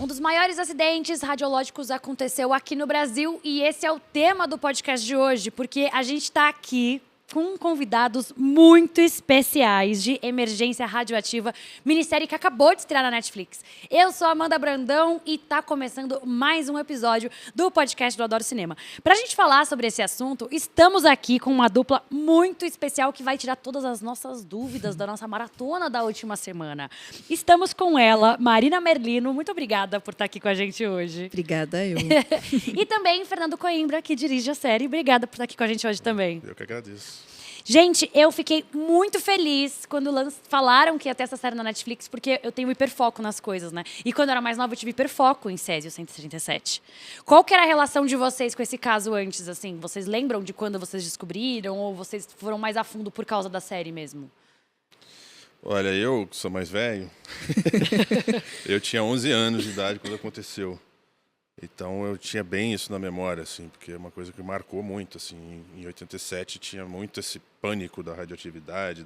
dos maiores acidentes radiológicos aconteceu aqui no Brasil e esse é o tema do podcast de hoje, porque a gente está aqui com convidados muito especiais de Emergência Radioativa, minissérie que acabou de estrear na Netflix. Eu sou a Amanda Brandão e está começando mais um episódio do podcast do Adoro Cinema. Para a gente falar sobre esse assunto, estamos aqui com uma dupla muito especial que vai tirar todas as nossas dúvidas da nossa maratona da última semana. Estamos com ela, Marina Merlino. Muito obrigada por estar aqui com a gente hoje. Obrigada, eu. E também Fernando Coimbra, que dirige a série. Obrigada por estar aqui com a gente hoje também. Eu que agradeço. Gente, eu fiquei muito feliz quando falaram que ia ter essa série na Netflix, porque eu tenho hiperfoco nas coisas, né? E quando eu era mais nova, eu tive hiperfoco em Césio 137. Qual que era a relação de vocês com esse caso antes, assim? Vocês lembram de quando vocês descobriram ou vocês foram mais a fundo por causa da série mesmo? Olha, eu que sou mais velho, eu tinha 11 anos de idade quando aconteceu. Então eu tinha bem isso na memória, assim, porque é uma coisa que marcou muito, assim. Em 87 tinha muito esse pânico da radioatividade,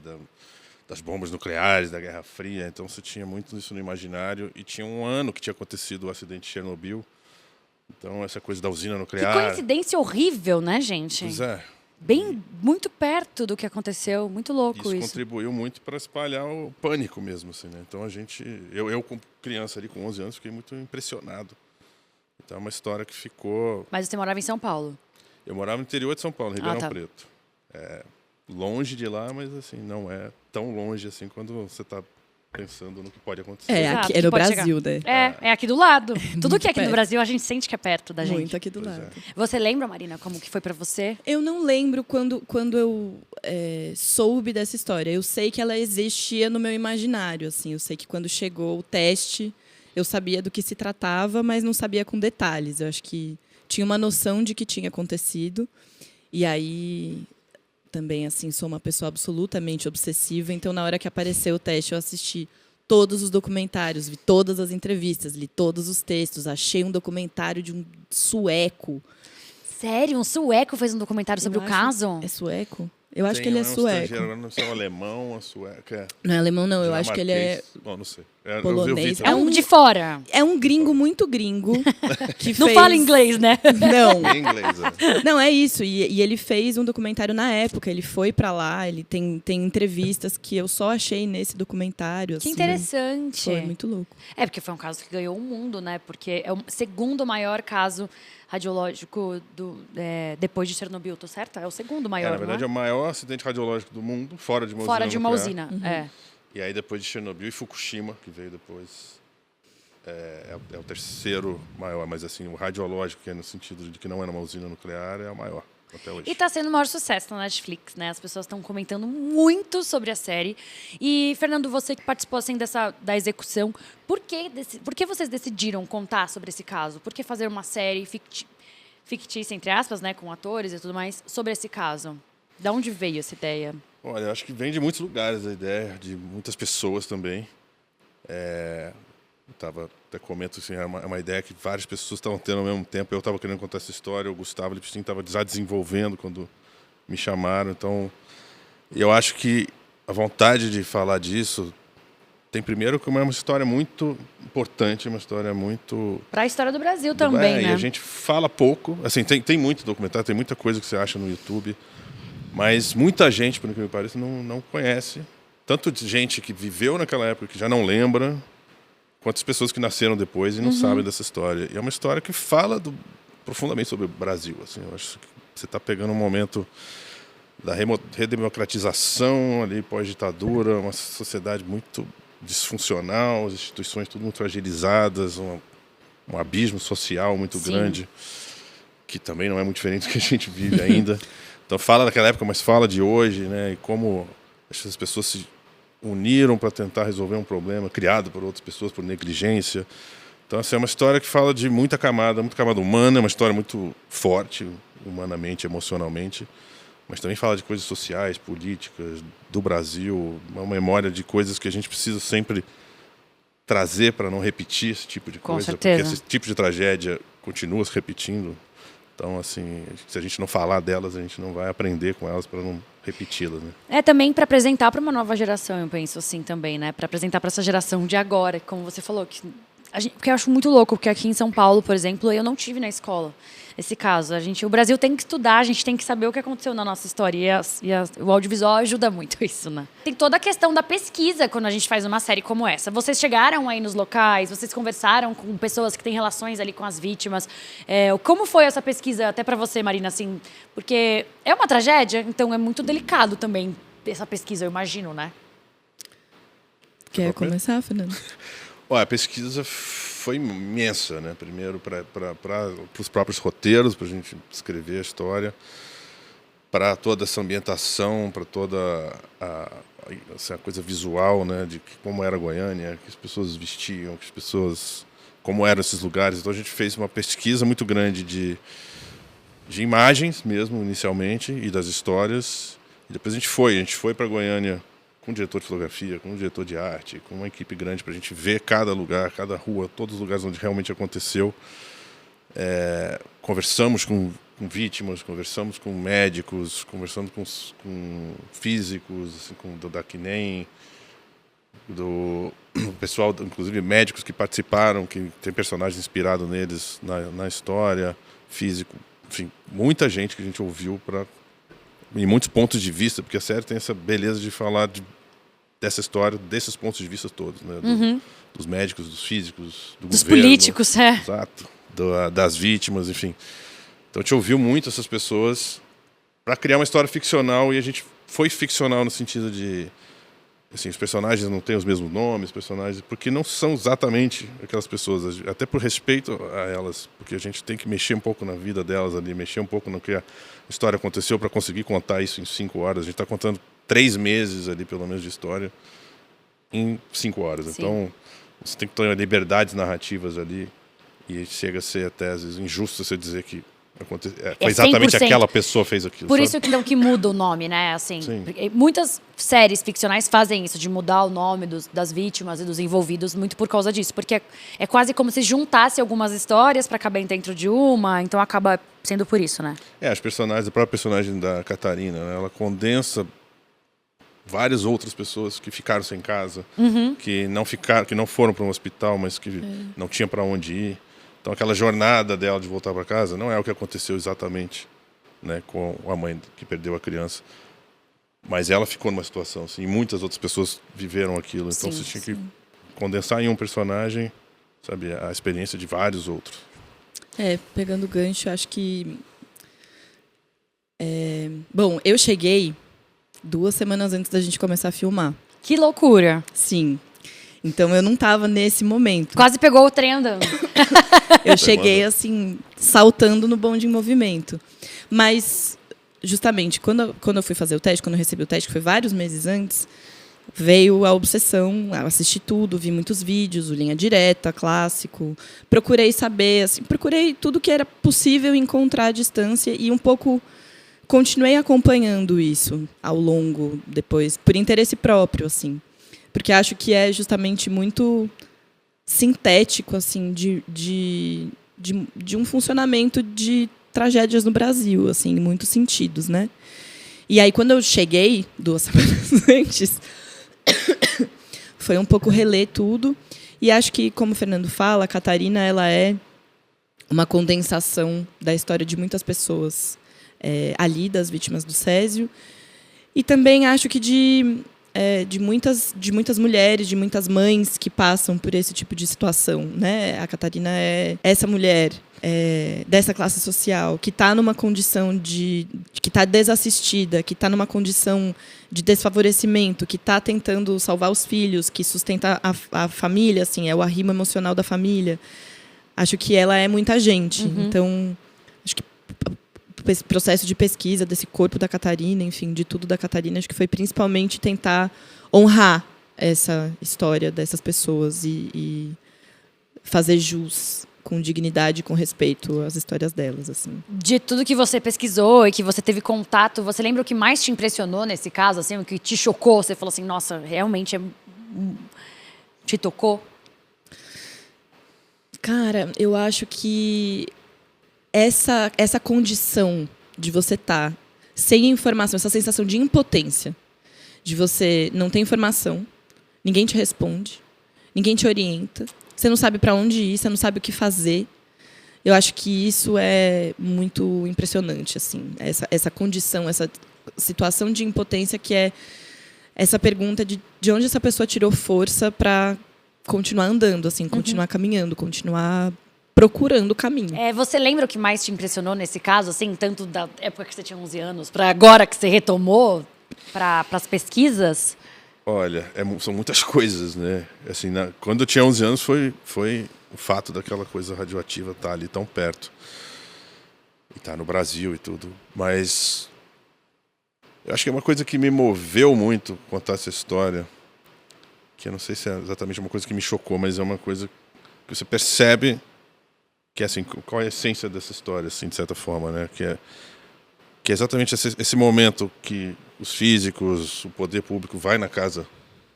das bombas nucleares, da Guerra Fria. Então você tinha muito isso no imaginário. E tinha um ano que tinha acontecido o acidente de Chernobyl. Então essa coisa da usina nuclear. Que coincidência horrível, né, gente? Pois é. Bem, muito perto do que aconteceu. Muito louco isso. Isso contribuiu muito para espalhar o pânico mesmo, assim, né? Então eu como criança ali com 11 anos, fiquei muito impressionado. Então é uma história que ficou... Mas você morava em São Paulo? Eu morava no interior de São Paulo, Ribeirão tá. Preto. É longe de lá, mas assim, não é tão longe assim quando você está pensando no que pode acontecer. Exato, aqui, é no pode Brasil, né? É aqui do lado. Tudo que é aqui perto. do Brasil, a gente sente que é perto da gente. Muito aqui do Pois lado. Você lembra, Marina, como que foi pra você? Eu não lembro quando eu soube dessa história. Eu sei que ela existia no meu imaginário, assim. Eu sei que quando chegou o teste, eu sabia do que se tratava, mas não sabia com detalhes. Eu acho que tinha uma noção de que tinha acontecido. E aí, também, assim, sou uma pessoa absolutamente obsessiva. Então, na hora que apareceu o teste, eu assisti todos os documentários, vi todas as entrevistas, li todos os textos. Achei um documentário de um sueco. Sério? Um sueco fez um documentário sobre o caso? É sueco? Eu acho Tem que ele é um sueco. estrangeiro, não sei, um alemão, um sueco. Não é alemão, não. Eu acho que ele é Bom, não sei. Eu polonês. vi É um de fora. É um gringo muito gringo. Que Não fez... fala inglês, né? Não. em inglês. Não, é isso. E ele fez um documentário na época. Ele foi pra lá. Ele tem entrevistas que eu só achei nesse documentário. Que assim. interessante. Foi muito louco. É, porque foi um caso que ganhou o mundo, né? Porque é o segundo maior caso radiológico depois de Chernobyl, tô certa? É o segundo maior, Na verdade, não é o maior acidente radiológico do mundo, fora de uma Fora usina de uma nuclear. usina, E aí, depois de Chernobyl e Fukushima, que veio depois, é o terceiro maior. Mas, assim, o radiológico, que é no sentido de que não era uma usina nuclear, é o maior até hoje. E tá sendo o maior sucesso na Netflix, né? As pessoas estão comentando muito sobre a série. E, Fernando, você que participou assim, da execução, por que vocês decidiram contar sobre esse caso? Por que fazer uma série fictícia, entre aspas, né, com atores e tudo mais, sobre esse caso? Da onde veio essa ideia? Olha, eu acho que vem de muitos lugares a ideia, de muitas pessoas também. Até comento assim, é uma ideia que várias pessoas estavam tendo ao mesmo tempo. Eu estava querendo contar essa história, o Gustavo Lipstin estava já desenvolvendo quando me chamaram. Então, eu acho que a vontade de falar disso tem primeiro que é uma história muito importante, uma história muito... Para a história do Brasil também, né? E a gente fala pouco. Assim, tem muito documentário, tem muita coisa que você acha no YouTube, mas muita gente, por que me parece, não conhece. Tanto de gente que viveu naquela época que já não lembra, quanto as pessoas que nasceram depois e não sabem dessa história. E é uma história que fala profundamente sobre o Brasil. Assim, eu acho que você está pegando um momento da redemocratização ali, pós-ditadura, uma sociedade muito disfuncional, as instituições tudo muito fragilizadas, um abismo social muito grande, que também não é muito diferente do que a gente vive ainda. Então fala daquela época, mas fala de hoje, né? E como essas pessoas se uniram para tentar resolver um problema criado por outras pessoas, por negligência. Então, assim, é uma história que fala de muita camada humana, é uma história muito forte, humanamente, emocionalmente, mas também fala de coisas sociais, políticas, do Brasil, uma memória de coisas que a gente precisa sempre trazer para não repetir esse tipo de Com coisa, certeza. porque esse tipo de tragédia continua se repetindo. Então, assim, se a gente não falar delas, a gente não vai aprender com elas para não repeti-las, né? É também para apresentar para uma nova geração, eu penso assim também, né? Para apresentar para essa geração de agora, como você falou, que Porque eu acho muito louco, porque aqui em São Paulo, por exemplo, eu não tive na escola esse caso. O Brasil tem que estudar, a gente tem que saber o que aconteceu na nossa história. O audiovisual ajuda muito isso, né? Tem toda a questão da pesquisa quando a gente faz uma série como essa. Vocês chegaram aí nos locais, vocês conversaram com pessoas que têm relações ali com as vítimas. Como foi essa pesquisa, até pra você, Marina, assim? Porque é uma tragédia, então é muito delicado também essa pesquisa, eu imagino, né? Quer começar, Fernando? A pesquisa foi imensa, né? Primeiro para os próprios roteiros, para a gente escrever a história, para toda essa ambientação, para toda essa coisa visual, né? De como era Goiânia, que as pessoas vestiam, como eram esses lugares. Então a gente fez uma pesquisa muito grande de imagens mesmo, inicialmente, e das histórias. E depois a gente foi para Goiânia com um diretor de fotografia, com um diretor de arte, com uma equipe grande para a gente ver cada lugar, cada rua, todos os lugares onde realmente aconteceu. Conversamos com vítimas, conversamos com médicos, conversamos com físicos, assim, da CNEM, do pessoal, inclusive médicos que participaram, que tem personagens inspirados neles na história, físico, enfim, muita gente que a gente ouviu em muitos pontos de vista, porque a série tem essa beleza de falar dessa história, desses pontos de vista todos, né? Dos médicos, dos físicos, dos governo, políticos, exato, das vítimas, enfim. Então a gente ouviu muito essas pessoas para criar uma história ficcional, e a gente foi ficcional no sentido de, assim, os personagens não têm os mesmos nomes, porque não são exatamente aquelas pessoas, até por respeito a elas, porque a gente tem que mexer um pouco na vida delas ali, mexer um pouco no que a história aconteceu para conseguir contar isso em 5 horas. A gente está contando 3 meses ali, pelo menos, de história em 5 horas. Sim. Então, você tem que ter liberdades narrativas ali, e chega a ser até, às vezes, injusto você dizer que foi exatamente aquela pessoa fez aquilo. Por sabe? isso que muda o nome, né? Assim, muitas séries ficcionais fazem isso, de mudar o nome das vítimas e dos envolvidos, muito por causa disso. Porque é quase como se juntasse algumas histórias para caber dentro de uma, então acaba sendo por isso, né? A própria personagem da Catarina, né, ela condensa várias outras pessoas que ficaram sem casa, que não foram para um hospital, mas que não tinham para onde ir. Então aquela jornada dela de voltar para casa não é o que aconteceu exatamente, né, com a mãe que perdeu a criança. Mas ela ficou numa situação assim, e muitas outras pessoas viveram aquilo. Então você tinha que condensar em um personagem, sabe, a experiência de vários outros. Pegando o gancho, acho que... Bom, eu cheguei 2 semanas antes da gente começar a filmar. Que loucura! Sim. Então eu não estava nesse momento. Quase pegou o trem andando. Eu cheguei assim, saltando no bonde em movimento. Mas, justamente, quando eu fui fazer o teste, quando eu recebi o teste, que foi vários meses antes, veio a obsessão, eu assisti tudo, vi muitos vídeos, o Linha Direta, clássico. Procurei saber, assim, procurei tudo que era possível encontrar à distância e um pouco continuei acompanhando isso ao longo, depois, por interesse próprio, assim. Porque acho que é justamente muito sintético, assim, de um funcionamento de tragédias no Brasil, assim, em muitos sentidos, né? E aí, quando eu cheguei 2 semanas antes, foi um pouco reler tudo. E acho que, como o Fernando fala, a Catarina ela é uma condensação da história de muitas pessoas ali, das vítimas do Césio. E também acho que de muitas mulheres, de muitas mães que passam por esse tipo de situação, né? A Catarina é essa mulher dessa classe social que está numa condição que está desassistida, que está numa condição de desfavorecimento, que está tentando salvar os filhos, que sustenta a família, assim, é o arrimo emocional da família. Acho que ela é muita gente. Então, acho que esse processo de pesquisa desse corpo da Catarina, enfim, de tudo da Catarina, acho que foi principalmente tentar honrar essa história dessas pessoas e fazer jus com dignidade, com respeito às histórias delas, assim. De tudo que você pesquisou e que você teve contato, você lembra o que mais te impressionou nesse caso, assim, o que te chocou? Você falou assim, nossa, realmente te tocou? Cara, eu acho que essa condição de você estar sem informação, essa sensação de impotência, de você não ter informação, ninguém te responde, ninguém te orienta, você não sabe para onde ir, você não sabe o que fazer. Eu acho que isso é muito impressionante, assim, essa condição, essa situação de impotência que é essa pergunta de onde essa pessoa tirou força para continuar andando, assim, continuar caminhando, continuar procurando o caminho. Você lembra o que mais te impressionou nesse caso, assim, tanto da época que você tinha 11 anos para agora que você retomou para as pesquisas? Olha, são muitas coisas, né? Assim, quando eu tinha 11 anos foi o fato daquela coisa radioativa estar ali tão perto. E estar no Brasil e tudo. Mas eu acho que é uma coisa que me moveu muito contar essa história, que eu não sei se é exatamente uma coisa que me chocou, mas é uma coisa que você percebe que, assim, qual é a essência dessa história, assim, de certa forma, né? Que é exatamente esse momento que os físicos, o poder público vai na casa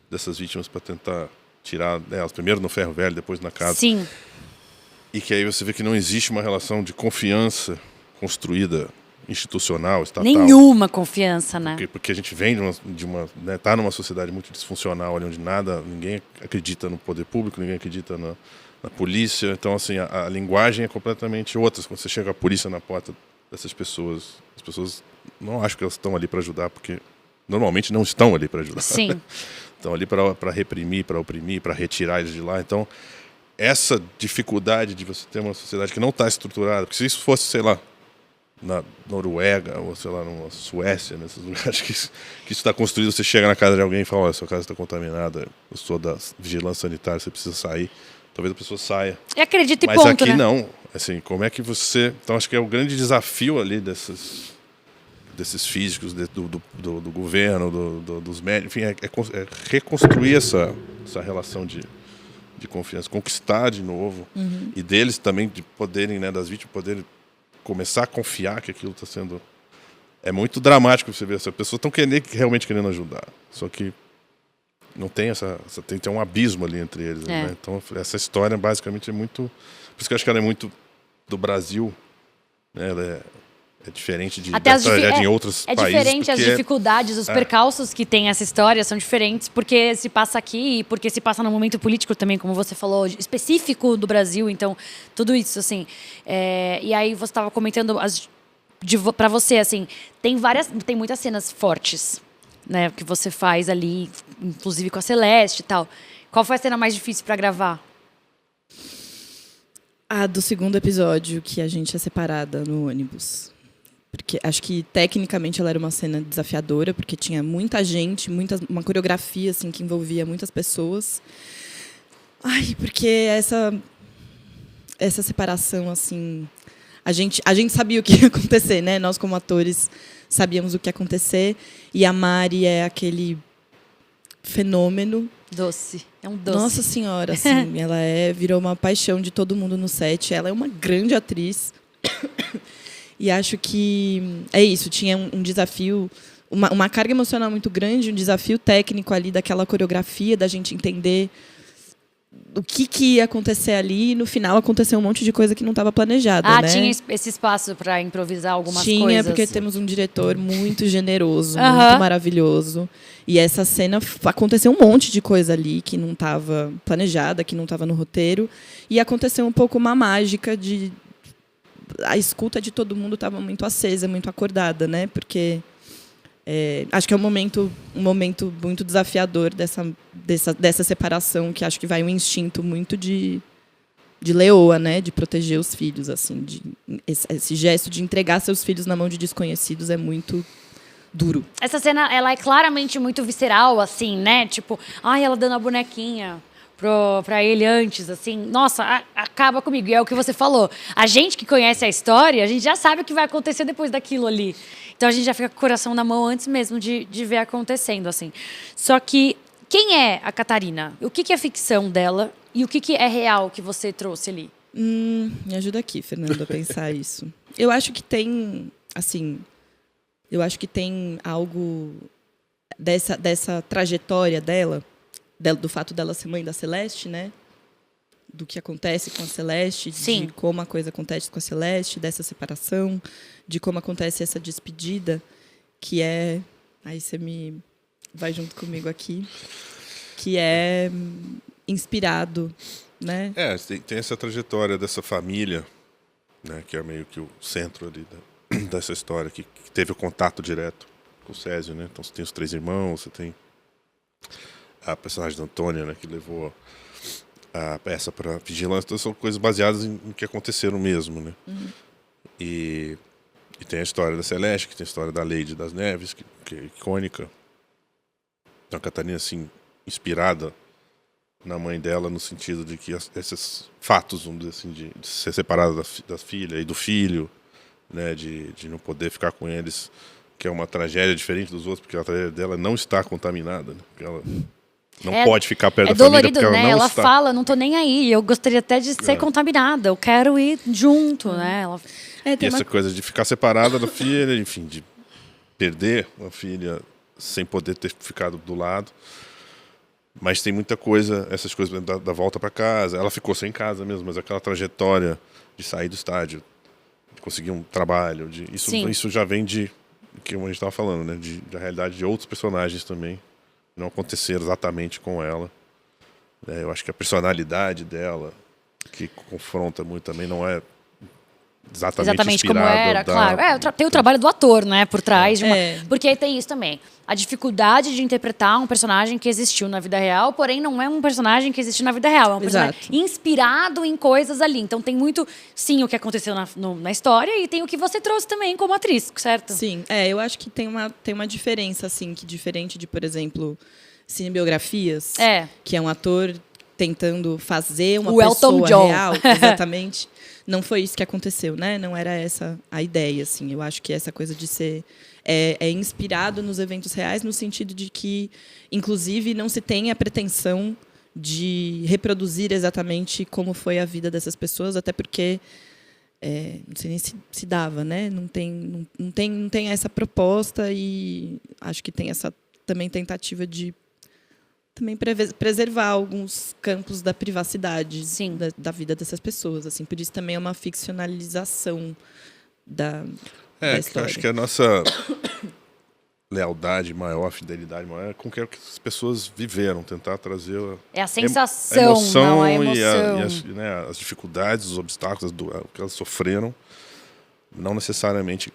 dessas vítimas para tentar tirar elas, primeiro no ferro velho, depois na casa. Sim. E que aí você vê que não existe uma relação de confiança construída, institucional, estatal. Nenhuma confiança, né? Porque a gente vem né, tá numa sociedade muito disfuncional, ali onde ninguém acredita no poder público, ninguém acredita na polícia. Então, assim, a linguagem é completamente outra. Quando você chega a polícia na porta dessas pessoas, as pessoas não acham que elas estão ali para ajudar, porque normalmente não estão ali para ajudar. Sim. Estão ali para reprimir, para oprimir, para retirar eles de lá. Então, essa dificuldade de você ter uma sociedade que não está estruturada, porque se isso fosse, sei lá, na Noruega, ou sei lá, numa Suécia, nesses lugares que isso está construído, você chega na casa de alguém e fala, olha, sua casa está contaminada, eu sou da vigilância sanitária, você precisa sair. Talvez a pessoa saia. E acredita e mas ponto, aqui né? não. Assim, como é que você... Então, acho que é o grande desafio ali desses físicos, do governo, dos médicos, enfim, é reconstruir essa relação de confiança, conquistar de novo, e deles também, de poderem, né, das vítimas, poderem começar a confiar que aquilo está sendo... É muito dramático você ver essa pessoa estão realmente querendo ajudar, só que não tem tem que ter um abismo ali entre eles, né? Então essa história basicamente é muito, por isso que eu acho que ela é muito do Brasil, né? Ela é diferente da tragédia em outros países. É diferente, as dificuldades, os percalços que tem essa história são diferentes, porque se passa aqui e porque se passa num momento político também, como você falou, específico do Brasil, então tudo isso, assim. E aí você estava comentando para você, assim, tem muitas cenas fortes, né, que você faz ali, inclusive com a Celeste e tal. Qual foi a cena mais difícil para gravar? A do segundo episódio, que a gente é separada no ônibus. Porque acho que, tecnicamente, ela era uma cena desafiadora, porque tinha muita gente, uma coreografia assim, que envolvia muitas pessoas. Ai, porque essa separação, assim... A gente sabia o que ia acontecer, né? Nós, como atores, sabíamos o que ia acontecer. E a Mari é aquele fenômeno. Doce. É um doce. Nossa Senhora, assim. Ela virou uma paixão de todo mundo no set. Ela é uma grande atriz. E acho que é isso. Tinha um desafio, uma carga emocional muito grande, um desafio técnico ali daquela coreografia, da gente entender o que ia acontecer ali, e no final aconteceu um monte de coisa que não estava planejada, né? Tinha esse espaço para improvisar algumas coisas? Tinha, porque temos um diretor muito generoso, muito maravilhoso. E essa cena, aconteceu um monte de coisa ali que não estava planejada, que não estava no roteiro. E aconteceu um pouco uma mágica de... A escuta de todo mundo estava muito acesa, muito acordada, né? Porque... acho que é um momento muito desafiador dessa separação, que acho que vai um instinto muito de leoa, né, de proteger os filhos, assim, esse gesto de entregar seus filhos na mão de desconhecidos é muito duro. Essa cena, ela é claramente muito visceral, assim, né? Tipo, ela dando a bonequinha pra ele antes, assim. Nossa, acaba comigo. E é o que você falou. A gente que conhece a história, a gente já sabe o que vai acontecer depois daquilo ali. Então a gente já fica com o coração na mão antes mesmo de ver acontecendo, assim. Só que quem é a Catarina? O que é ficção dela e o que é real que você trouxe ali? Me ajuda aqui, Fernando, a pensar isso. Eu acho que tem, assim, algo dessa trajetória dela, do fato dela ser mãe da Celeste, né? Do que acontece com a Celeste, de como a coisa acontece com a Celeste, dessa separação, de como acontece essa despedida, que é... Aí você vai junto comigo aqui. Que é inspirado né? Tem essa trajetória dessa família, né, que é meio que o centro ali dessa história, que teve o contato direto com o Césio, né? Então você tem os 3 irmãos, você tem a personagem da Antônia, né, que levou a peça para vigilância. Então são coisas baseadas em que aconteceram mesmo, né? E tem a história da Celeste, que tem a história da Lady das Neves, que é icônica. Então a Catarina, assim, inspirada na mãe dela, no sentido de que esses fatos, vamos dizer assim, de ser separada da filha e do filho, né, de não poder ficar com eles, que é uma tragédia diferente dos outros, porque a tragédia dela não está contaminada, né? Porque ela não pode ficar perto da família, dolorido, porque ela né? não Ela está. fala, não tô nem aí, eu gostaria até de ser contaminada, eu quero ir junto, né? Ela... E essa coisa de ficar separada da filha, enfim, de perder a filha sem poder ter ficado do lado. Mas tem muita coisa, essas coisas da volta para casa. Ela ficou sem casa mesmo, mas aquela trajetória de sair do estádio, de conseguir um trabalho, isso já vem de que a gente estava falando, né? Da realidade de outros personagens também. Não aconteceram exatamente com ela. Eu acho que a personalidade dela, que confronta muito também, não é exatamente como era, claro. Tem o trabalho do ator, né, por trás. Porque tem isso também. A dificuldade de interpretar um personagem que existiu na vida real, porém não é um personagem que existiu na vida real. É um personagem inspirado em coisas ali. Então tem muito, sim, o que aconteceu na história e tem o que você trouxe também como atriz, certo? Sim, eu acho que tem uma diferença, assim, que diferente de, por exemplo, cinebiografias, que é um ator tentando fazer uma pessoa real, exatamente. Não foi isso que aconteceu, né? Não era essa a ideia, assim. Eu acho que essa coisa de ser é inspirado nos eventos reais, no sentido de que, inclusive, não se tem a pretensão de reproduzir exatamente como foi a vida dessas pessoas, até porque não sei nem se dava, né? Não tem essa proposta, e acho que tem essa também tentativa de também preservar alguns campos da privacidade da vida dessas pessoas, assim. Por isso também é uma ficcionalização da história. Acho que a nossa lealdade maior, fidelidade maior, é com o que as pessoas viveram, tentar trazer a sensação, a emoção, não a emoção. E as dificuldades, os obstáculos, o que elas sofreram, não necessariamente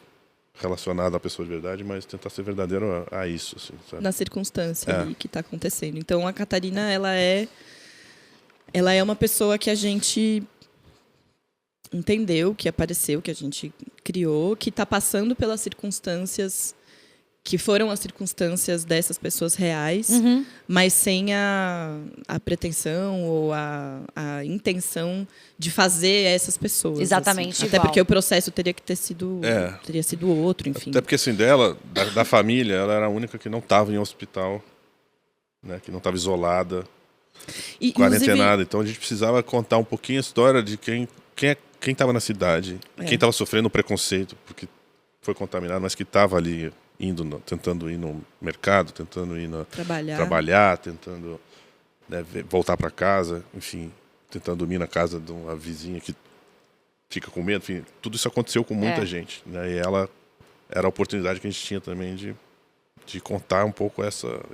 relacionado à pessoa de verdade, mas tentar ser verdadeiro a isso, assim, sabe? Na circunstância ali que está acontecendo. Então a Catarina, ela é uma pessoa que a gente entendeu, que apareceu, que a gente criou, que está passando pelas circunstâncias que foram as circunstâncias dessas pessoas reais, mas sem a pretensão ou a intenção de fazer essas pessoas. Exatamente, assim. Até porque o processo teria sido outro, enfim. Até porque, assim, da família, ela era a única que não estava em hospital, né, que não estava isolada, quarentenada. Então a gente precisava contar um pouquinho a história de quem estava na cidade, quem estava sofrendo preconceito, porque foi contaminado, mas que estava ali tentando ir no mercado, tentando ir trabalhar, tentando, né, voltar para casa, enfim, tentando dormir na casa de uma vizinha que fica com medo, enfim, tudo isso aconteceu com muita gente, né, e ela era a oportunidade que a gente tinha também de contar um pouco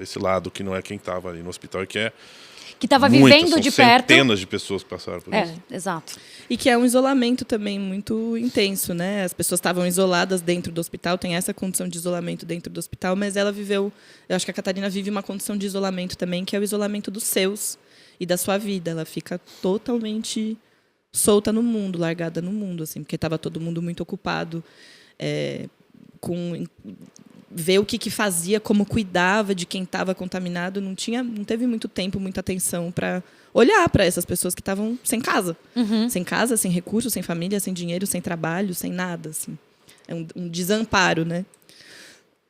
esse lado que não é quem estava ali no hospital e que estava vivendo de perto. Centenas de pessoas que passaram por isso. Exato. E que é um isolamento também muito intenso, né? As pessoas estavam isoladas dentro do hospital, tem essa condição de isolamento dentro do hospital, mas ela viveu, eu acho que a Catarina vive uma condição de isolamento também, que é o isolamento dos seus e da sua vida. Ela fica totalmente solta no mundo, largada no mundo, assim, porque estava todo mundo muito ocupado com ver o que fazia, como cuidava de quem estava contaminado, não teve muito tempo, muita atenção para olhar para essas pessoas que estavam sem casa, sem recursos, sem família, sem dinheiro, sem trabalho, sem nada, assim. É um desamparo, né?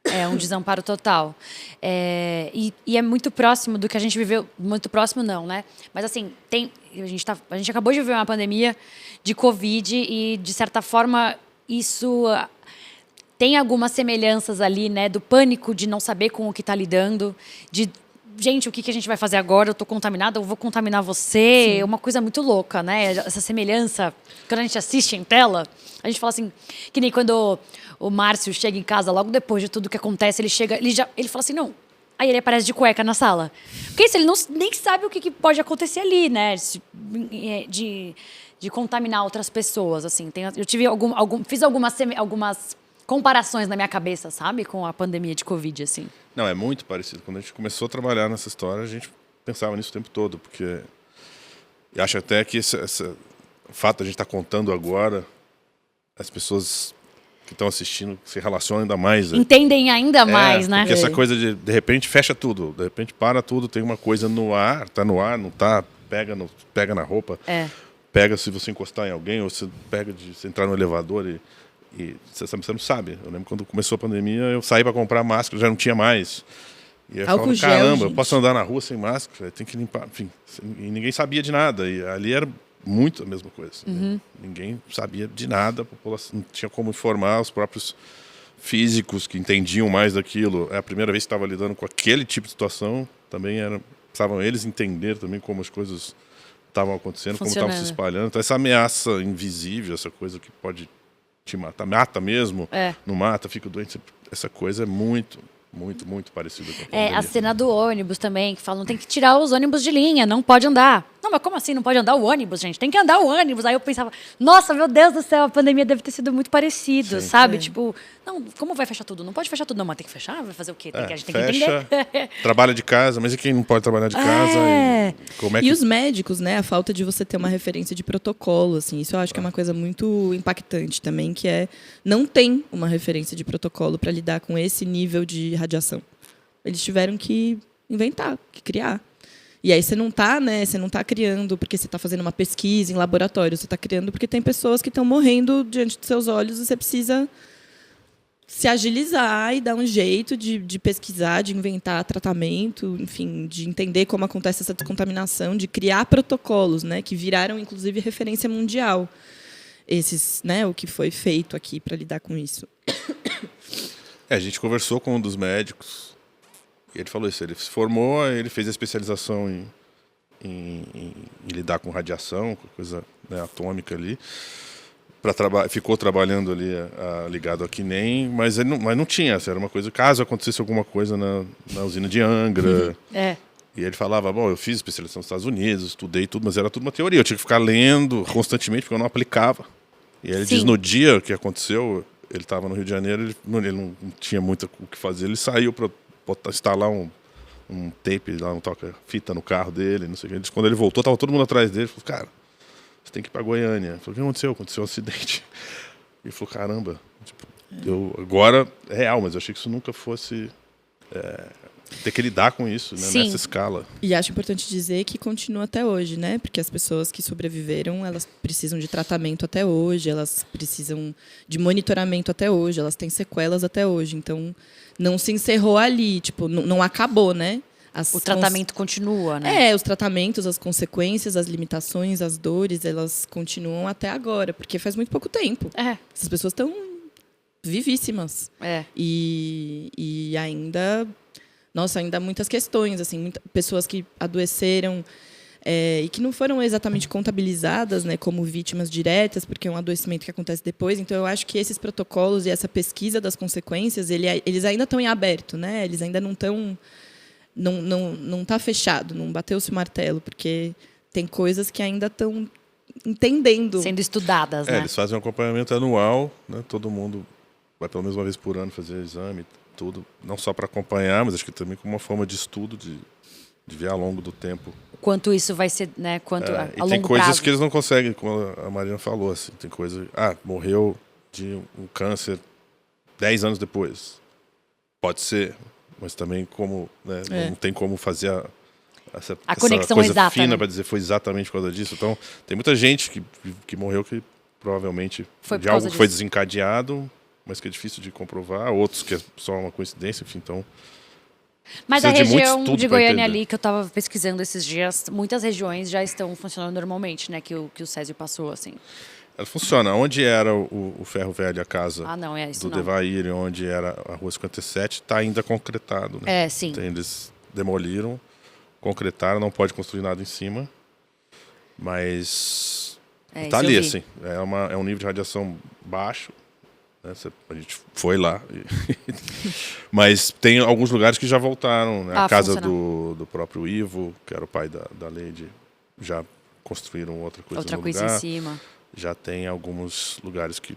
É um desamparo total. E é muito próximo do que a gente viveu. Muito próximo não, né? Mas assim, a gente acabou de viver uma pandemia de Covid e, de certa forma, isso tem algumas semelhanças ali, né? Do pânico de não saber com o que está lidando, de gente, o que a gente vai fazer agora? Eu estou contaminada, eu vou contaminar você. Sim. É uma coisa muito louca, né? Essa semelhança. Quando a gente assiste em tela, a gente fala assim, que nem quando o Márcio chega em casa, logo depois de tudo que acontece, ele fala assim, não, Aí ele aparece de cueca na sala. Porque isso, ele nem sabe o que pode acontecer ali, né? De contaminar outras pessoas, assim. Eu tive fiz algumas comparações na minha cabeça, sabe? Com a pandemia de Covid, assim. Não, é muito parecido. Quando a gente começou a trabalhar nessa história, a gente pensava nisso o tempo todo, porque eu acho até que o fato de a gente estar contando agora, as pessoas que estão assistindo se relacionam ainda mais. Entendem ainda mais, né? Porque essa coisa de repente fecha tudo, de repente para tudo, tem uma coisa no ar, tá no ar, não tá, pega na roupa, pega se você encostar em alguém, ou você pega de você entrar no elevador e você não sabe. Eu lembro quando começou a pandemia, eu saí para comprar máscara, já não tinha mais. E aí eu falava, caramba, eu posso andar na rua sem máscara, tem que limpar, enfim. E ninguém sabia de nada, e ali era muito a mesma coisa. Né? Ninguém sabia de nada, a população não tinha como informar, os próprios físicos que entendiam mais daquilo. É a primeira vez que estava lidando com aquele tipo de situação, também precisavam eles entender também como as coisas estavam acontecendo, como estavam se espalhando. Então essa ameaça invisível, essa coisa que pode te matar, mata mesmo, não mata, fica doente, essa coisa é muito parecido com a pandemia. A cena do ônibus também, que falam, tem que tirar os ônibus de linha, não pode andar. Não, mas como assim não pode andar o ônibus, gente? Tem que andar o ônibus. Aí eu pensava, nossa, meu Deus do céu, a pandemia deve ter sido muito parecida, sabe? Tipo, não, como vai fechar tudo? Não pode fechar tudo, não, mas tem que fechar? Vai fazer o quê? A gente tem que entender. Trabalha de casa, mas e quem não pode trabalhar de casa? E os médicos, né? A falta de você ter uma referência de protocolo, assim. Isso eu acho que é uma coisa muito impactante também, que não tem uma referência de protocolo para lidar com esse nível de radiação. Eles tiveram que inventar, que criar. E aí você não está criando porque você está fazendo uma pesquisa em laboratório, você está criando porque tem pessoas que estão morrendo diante dos seus olhos e você precisa se agilizar e dar um jeito de pesquisar, de inventar tratamento, enfim, de entender como acontece essa descontaminação, de criar protocolos, né, que viraram, inclusive, referência mundial. O que foi feito aqui para lidar com isso. A gente conversou com um dos médicos e ele falou isso, ele se formou, ele fez a especialização em lidar com radiação, com coisa, né, atômica ali, ficou trabalhando ali ligado a CNEM, mas não tinha, assim, era uma coisa, caso acontecesse alguma coisa na usina de Angra. E ele falava, bom, eu fiz especialização nos Estados Unidos, estudei tudo, mas era tudo uma teoria, eu tinha que ficar lendo constantemente porque eu não aplicava. E ele diz, no dia que aconteceu, ele estava no Rio de Janeiro, ele não tinha muito o que fazer, ele saiu para instalar um tape, lá, um toca-fita no carro dele, não sei o que. Quando ele voltou, estava todo mundo atrás dele, ele falou, cara, você tem que ir para Goiânia. Ele falou, o que aconteceu? Aconteceu um acidente. Ele falou, caramba, agora é real, mas eu achei que isso nunca fosse ter que lidar com isso, né, nessa escala. E acho importante dizer que continua até hoje, né? Porque as pessoas que sobreviveram, elas precisam de tratamento até hoje, elas precisam de monitoramento até hoje, elas têm sequelas até hoje. Então, não se encerrou ali, tipo, não acabou, né? O tratamento continua, né? Os tratamentos, as consequências, as limitações, as dores, elas continuam até agora, porque faz muito pouco tempo. Essas pessoas estão vivíssimas. E ainda há muitas questões, assim, pessoas que adoeceram e que não foram exatamente contabilizadas, né, como vítimas diretas, porque é um adoecimento que acontece depois. Então, eu acho que esses protocolos e essa pesquisa das consequências, eles ainda estão em aberto, né? Eles ainda não estão... Não está fechado, não bateu-se o martelo, porque tem coisas que ainda estão entendendo. Sendo estudadas, né? Eles fazem um acompanhamento anual, né? Todo mundo vai pelo menos uma vez por ano fazer exame, tudo, não só para acompanhar, mas acho que também como uma forma de estudo, de ver ao longo do tempo. Quanto isso vai ser, né? Quanto a longo prazo. E tem coisas que eles não conseguem, como a Marina falou, assim, tem coisa... morreu de um câncer 10 anos depois. Pode ser, mas também como, né, não tem como fazer essa conexão coisa exata, fina, né? para dizer foi exatamente por causa disso. Então, tem muita gente que morreu que provavelmente foi algo que foi desencadeado, mas que é difícil de comprovar, outros que é só uma coincidência, enfim, então... Mas a região de Goiânia ali, que eu estava pesquisando esses dias, muitas regiões já estão funcionando normalmente, né? Que o Césio passou, assim. Ela funciona. Onde era o Ferro Velho, a casa do não. Devair, onde era a Rua 57, está ainda concretado. Né? Sim. Então, eles demoliram, concretaram, não pode construir nada em cima, mas está ali, assim. É um nível de radiação baixo, né? A gente foi lá. Mas tem alguns lugares que já voltaram. Né? A casa do próprio Ivo, que era o pai da Lady, já construíram outra coisa no coisa lugar. em cima. Já tem alguns lugares que...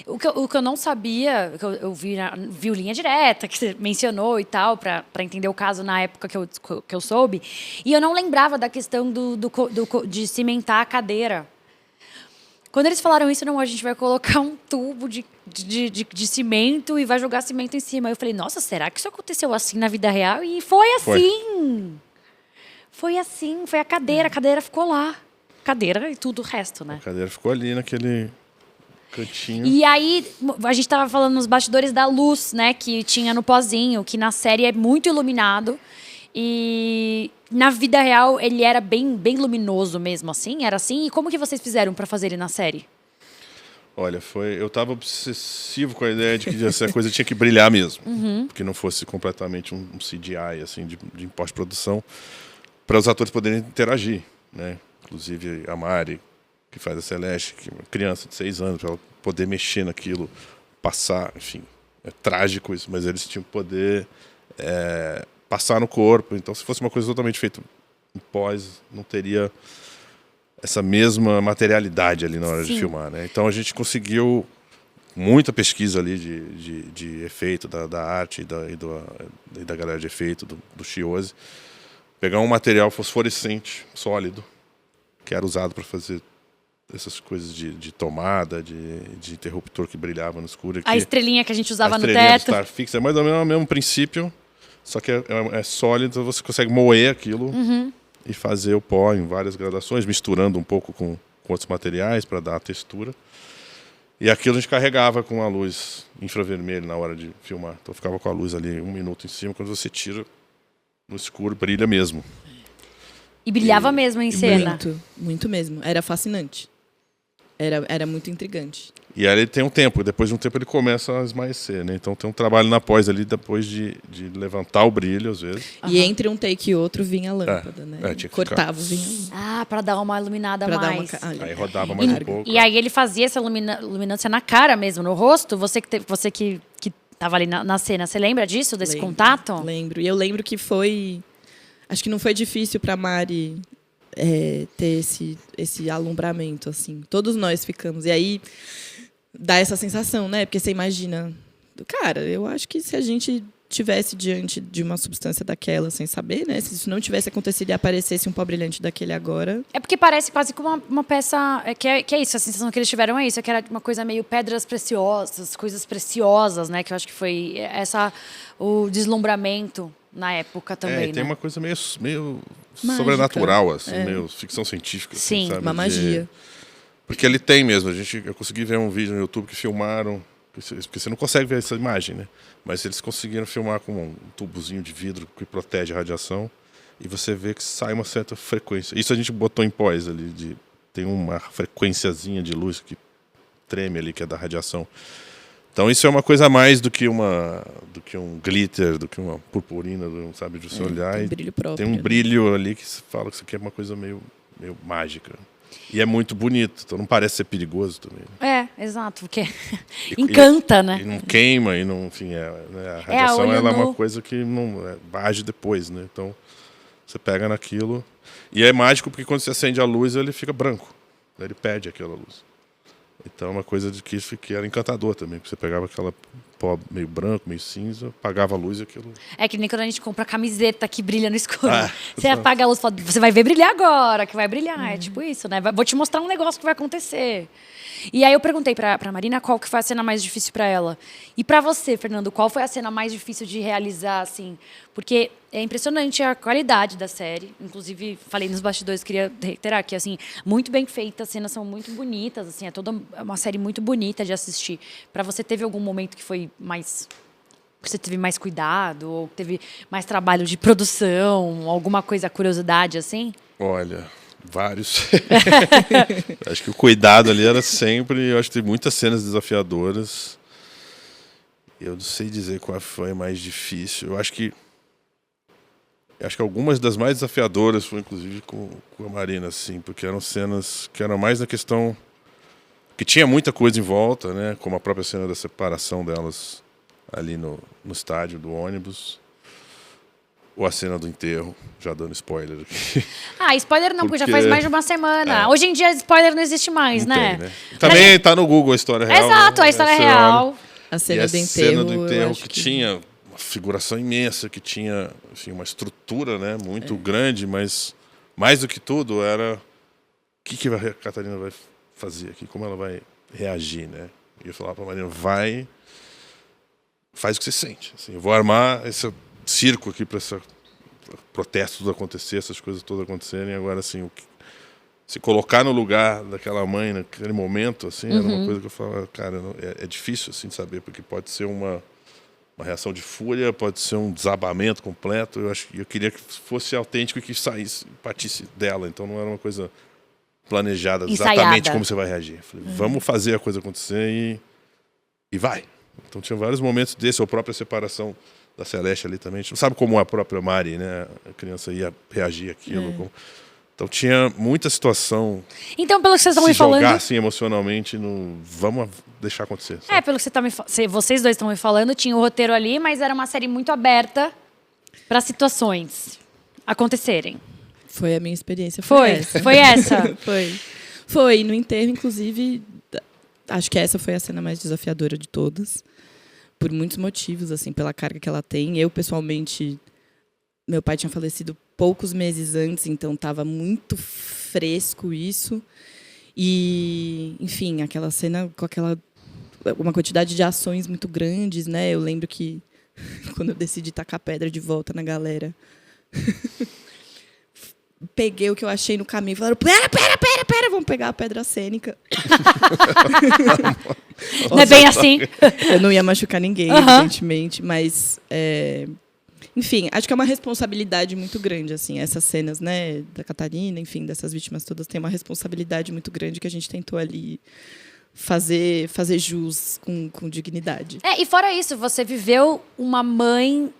O que eu não sabia, que eu vi o Linha Direta, que você mencionou e tal, para entender o caso na época que eu soube, e eu não lembrava da questão de cimentar a cadeira. Quando eles falaram isso, não, a gente vai colocar um tubo de cimento e vai jogar cimento em cima. Eu falei, nossa, será que isso aconteceu assim na vida real? E foi assim! Foi assim, foi a cadeira ficou lá. Cadeira e tudo o resto, né? A cadeira ficou ali naquele... cantinho. E aí, a gente tava falando nos bastidores da luz, né? Que tinha no pozinho, que na série é muito iluminado. E na vida real, ele era bem luminoso mesmo, assim? Era assim? E como que vocês fizeram pra fazer ele na série? Olha, eu tava obsessivo com a ideia de que essa coisa tinha que brilhar mesmo. Que não fosse completamente um CGI, assim, de pós-produção. Para os atores poderem interagir, né? Inclusive a Mari, que faz a Celeste, que é uma criança de 6 anos, para ela poder mexer naquilo, passar, enfim. É trágico isso, mas eles tinham que poder passar no corpo. Então, se fosse uma coisa totalmente feita em pós, não teria essa mesma materialidade ali na hora de filmar, né? Então, a gente conseguiu muita pesquisa ali de efeito, da arte e da galera de efeito, do Chiose. Pegar um material fosforescente, sólido, que era usado para fazer essas coisas de tomada, de interruptor que brilhava no escuro. A estrelinha que a gente usava no teto. A estrelinha do Starfix é mais ou menos o mesmo princípio, só que é sólido, então você consegue moer aquilo e fazer o pó em várias gradações, misturando um pouco com outros materiais para dar a textura. E aquilo a gente carregava com a luz infravermelho na hora de filmar. Então ficava com a luz ali 1 minuto em cima, quando você tira no escuro, brilha mesmo. E brilhava mesmo em cena. Muito, muito mesmo. Era fascinante. Era muito intrigante. E aí ele tem um tempo, depois de um tempo ele começa a esmaecer, né? Então tem um trabalho na pós ali, depois de levantar o brilho, às vezes. E entre um take e outro vinha a lâmpada, né? Cortava, vinha a lâmpada. Ah, para dar uma iluminada pra mais. Aí rodava mais um pouco. E aí ele fazia essa luminância na cara mesmo, no rosto? Você que tava ali na cena, você lembra disso, desse contato? Lembro. E eu lembro que foi... Acho que não foi difícil pra Mari ter esse alumbramento, assim. Todos nós ficamos. E aí dá essa sensação, né? Porque você imagina... Cara, eu acho que se a gente tivesse diante de uma substância daquela sem saber, né? Se isso não tivesse acontecido e aparecesse um pó brilhante daquele agora... É porque parece quase como uma peça... Que é isso, a sensação que eles tiveram é isso. É que era uma coisa meio pedras preciosas, coisas preciosas, né? Que eu acho que foi o deslumbramento na época também, né? Tem uma coisa meio mágica, sobrenatural, assim, meio ficção científica. Sim, assim, sabe? Uma magia. Porque ele tem mesmo. Eu consegui ver um vídeo no YouTube que filmaram, porque você não consegue ver essa imagem, né? Mas eles conseguiram filmar com um tubozinho de vidro que protege a radiação e você vê que sai uma certa frequência. Isso a gente botou em pós ali, tem uma frequenciazinha de luz que treme ali, que é da radiação. Então isso é uma coisa a mais do que um glitter, do que uma purpurina, sabe, de você olhar. Tem um brilho próprio. Tem um brilho ali que você fala que isso aqui é uma coisa meio mágica. E é muito bonito, então não parece ser perigoso também. Exato, porque encanta, né? E não queima, e não, enfim, a radiação ela é uma coisa que não age depois, né? Então você pega naquilo. E é mágico porque quando você acende a luz, ele fica branco. Ele perde aquela luz. Então é uma coisa que era encantador também, porque você pegava aquela pó meio branco, meio cinza, apagava a luz e aquilo... É que nem quando a gente compra camiseta que brilha no escuro. Você apaga a luz e fala, você vai ver brilhar agora, que vai brilhar. É tipo isso, né? Vou te mostrar um negócio que vai acontecer. E aí eu perguntei pra Marina qual que foi a cena mais difícil pra ela. E pra você, Fernando, qual foi a cena mais difícil de realizar, assim? Porque é impressionante a qualidade da série. Inclusive, falei nos bastidores, queria reiterar que, assim, muito bem feita, as cenas são muito bonitas, assim, é toda uma série muito bonita de assistir. Pra você, teve algum momento que foi mais... Você teve mais cuidado, ou teve mais trabalho de produção, alguma coisa, curiosidade, assim? Olha... Vários. Acho que o cuidado ali era sempre... Eu acho que tem muitas cenas desafiadoras. Eu não sei dizer qual foi a mais difícil. Eu acho que algumas das mais desafiadoras foi, inclusive, com a Marina, assim, porque eram cenas que eram mais na questão Porque tinha muita coisa em volta, né? Como a própria cena da separação delas ali no estádio do ônibus. Ou a cena do enterro, já dando spoiler aqui. Spoiler não, porque já Porque- faz mais de uma semana. Hoje em dia, spoiler não existe mais, Não né? tem, né? Também tá no Google a história real. Exato, né? a história é Você real. olha, A e cena a do enterro, cena do eu enterro acho que tinha uma figuração imensa, que tinha, enfim, uma estrutura, né, muito grande, mas mais do que tudo era o que a Catarina vai fazer aqui, como ela vai reagir, né? E eu falava pra Marina, faz o que você sente. Assim, eu vou armar esse circo aqui para esse protesto tudo acontecer, essas coisas todas acontecerem. Agora, assim, se colocar no lugar daquela mãe naquele momento, assim, era uma coisa que eu falava, cara, é difícil, assim, de saber, porque pode ser uma reação de fúria, pode ser um desabamento completo. Eu queria que fosse autêntico e que saísse, partisse dela. Então não era uma coisa planejada Ensaiada. exatamente como você vai reagir. Eu falei, vamos fazer a coisa acontecer e vai. Então tinha vários momentos desse, a própria separação da Celeste ali também. A gente não sabe como a própria Mari, né, a criança ia reagir àquilo. Então tinha muita situação. Então, pelo que vocês estão me Se jogar falando... assim emocionalmente, vamos deixar acontecer. Sabe? Pelo que vocês dois estão me falando, tinha o roteiro ali, mas era uma série muito aberta para situações acontecerem. Foi a minha experiência. Foi essa. Foi. No enterro, inclusive, acho que essa foi a cena mais desafiadora de todas. Por muitos motivos, assim, pela carga que ela tem. Eu, pessoalmente, meu pai tinha falecido poucos meses antes, então estava muito fresco isso. E, enfim, aquela cena com uma quantidade de ações muito grandes, né? Eu lembro que quando eu decidi tacar pedra de volta na galera, peguei o que eu achei no caminho e falaram, pera, vamos pegar a pedra cênica. Não é bem assim? Eu não ia machucar ninguém, evidentemente, mas... enfim, acho que é uma responsabilidade muito grande, assim, essas cenas, né, da Catarina, enfim, dessas vítimas todas, tem uma responsabilidade muito grande que a gente tentou ali fazer jus com dignidade. E fora isso, você viveu uma mãe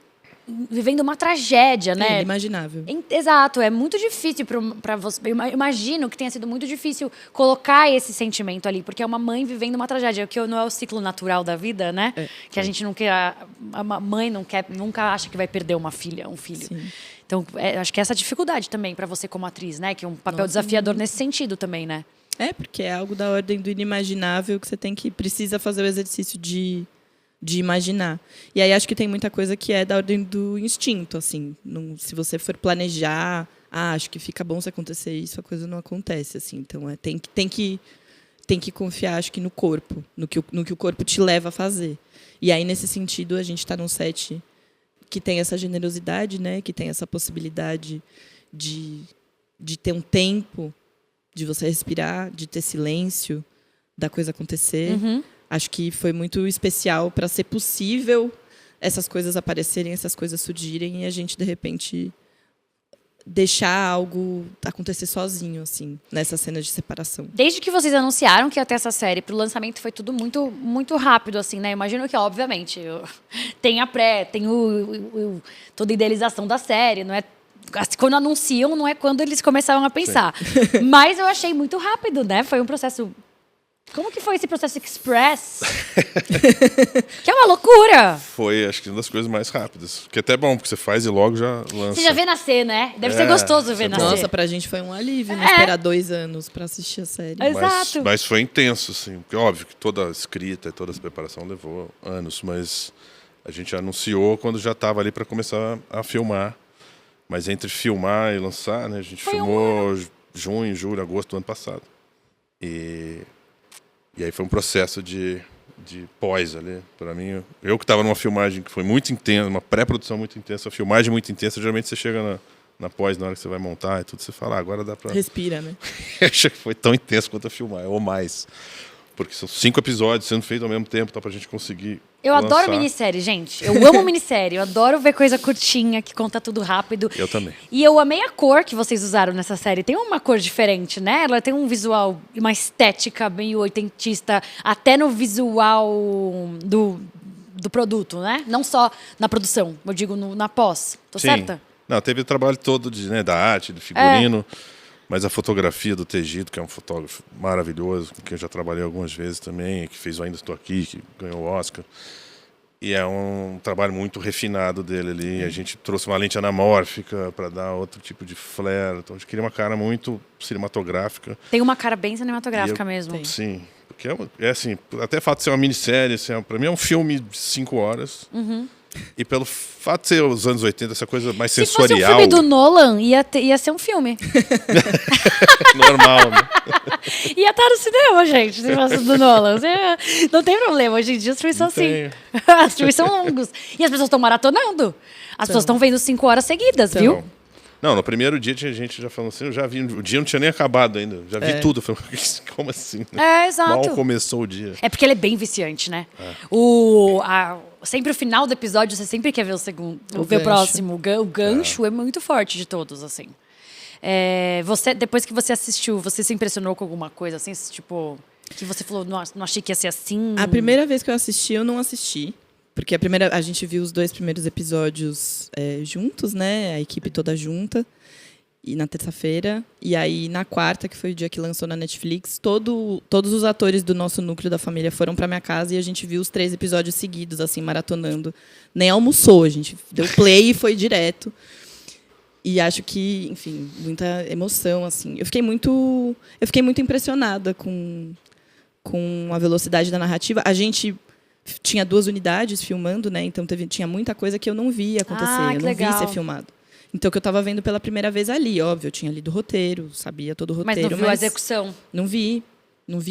vivendo uma tragédia, né? É inimaginável. Exato, é muito difícil para você. Eu imagino que tenha sido muito difícil colocar esse sentimento ali, porque é uma mãe vivendo uma tragédia, que não é o ciclo natural da vida, né? Que a gente não quer. A mãe não quer, nunca acha que vai perder uma filha, um filho. Sim. Então, acho que essa dificuldade também para você como atriz, né? Que é um papel desafiador nesse sentido também, né? Porque é algo da ordem do inimaginável que você precisa fazer o exercício de imaginar. E aí acho que tem muita coisa que é da ordem do instinto, assim. Se você for planejar, acho que fica bom se acontecer isso, a coisa não acontece, assim. Então tem que confiar, acho que no corpo, no que o corpo te leva a fazer. E aí nesse sentido a gente está num set que tem essa generosidade, né? Que tem essa possibilidade de ter um tempo, de você respirar, de ter silêncio, da coisa acontecer. Acho que foi muito especial para ser possível essas coisas aparecerem, essas coisas surgirem e a gente, de repente, deixar algo acontecer sozinho, assim, nessa cena de separação. Desde que vocês anunciaram que ia ter essa série, pro lançamento foi tudo muito, muito rápido, assim, né? Imagino que, obviamente, tem a pré, tem toda a idealização da série, não é? Quando anunciam, não é quando eles começaram a pensar. Mas eu achei muito rápido, né? Foi um processo... Como que foi esse processo express? Que é uma loucura. Foi, acho que uma das coisas mais rápidas. Que é até bom, porque você faz e logo já lança. Você já vê nascer, né? Deve ser gostoso ver nascer. Nossa, pra gente foi um alívio, não esperar 2 anos pra assistir a série. Exato. Mas foi intenso, assim. Porque, óbvio que toda a escrita e toda a preparação levou anos, mas a gente anunciou quando já estava ali para começar a filmar. Mas entre filmar e lançar, né, a gente filmou junho, julho, agosto do ano passado. E aí foi um processo de pós ali, para mim. Eu que estava numa filmagem que foi muito intensa, uma pré-produção muito intensa, uma filmagem muito intensa, geralmente você chega na pós, na hora que você vai montar e tudo, você fala, agora dá para... Respira, né? Eu achei que foi tão intenso quanto a filmar, ou mais. Porque são 5 episódios sendo feitos ao mesmo tempo, tá, pra gente conseguir Eu lançar. adoro minissérie, gente. Eu amo minissérie. Eu adoro ver coisa curtinha, que conta tudo rápido. Eu também. E eu amei a cor que vocês usaram nessa série. Tem uma cor diferente, né? Ela tem um visual, uma estética meio oitentista, até no visual do produto, né? Não só na produção, eu digo na pós. Tô Sim. certa? Não, teve o trabalho todo da arte, do figurino. Mas a fotografia do Tegito, que é um fotógrafo maravilhoso, com quem eu já trabalhei algumas vezes também, que fez o Ainda Estou Aqui, que ganhou o Oscar. E é um trabalho muito refinado dele ali. A gente trouxe uma lente anamórfica para dar outro tipo de flare. Então a gente queria uma cara muito cinematográfica. Tem uma cara bem cinematográfica mesmo. Tem. Sim, porque é assim, até o fato de ser uma minissérie, assim, para mim é um filme de 5 horas. E pelo fato de ser os anos 80, essa coisa mais Se fosse um sensorial. filme do Nolan, ia ser um filme. Normal, né? Ia estar no cinema, gente, se fosse do Nolan. Não tem problema, hoje em dia os filmes são assim. Os filmes são longos. E as pessoas estão maratonando. As pessoas estão vendo 5 horas seguidas, viu? Não, no primeiro dia tinha gente já falando assim, eu já vi, o dia não tinha nem acabado ainda, já vi tudo. Eu falei, como assim? Né? Exato. Mal começou o dia. É porque ele é bem viciante, né? Sempre o final do episódio, você sempre quer ver o segundo, ver o próximo. O gancho é muito forte de todos, assim. Depois que você assistiu, você se impressionou com alguma coisa, assim, tipo, que você falou, nossa, não achei que ia ser assim? A primeira vez que eu assisti, eu não assisti. Porque a gente viu os 2 primeiros episódios juntos, né? A equipe toda junta. E na terça-feira. E aí, na quarta, que foi o dia que lançou na Netflix, todos os atores do nosso núcleo da família foram pra minha casa e a gente viu os 3 episódios seguidos, assim, maratonando. Nem almoçou, a gente deu play e foi direto. E acho que, enfim, muita emoção, assim. Eu fiquei muito impressionada com a velocidade da narrativa. A gente tinha 2 unidades filmando, né? Então tinha muita coisa que eu não via acontecer, eu não vi ser filmado. Então, o que eu estava vendo pela primeira vez ali, óbvio, eu tinha lido o roteiro, sabia todo o roteiro. Mas não viu a execução? Não vi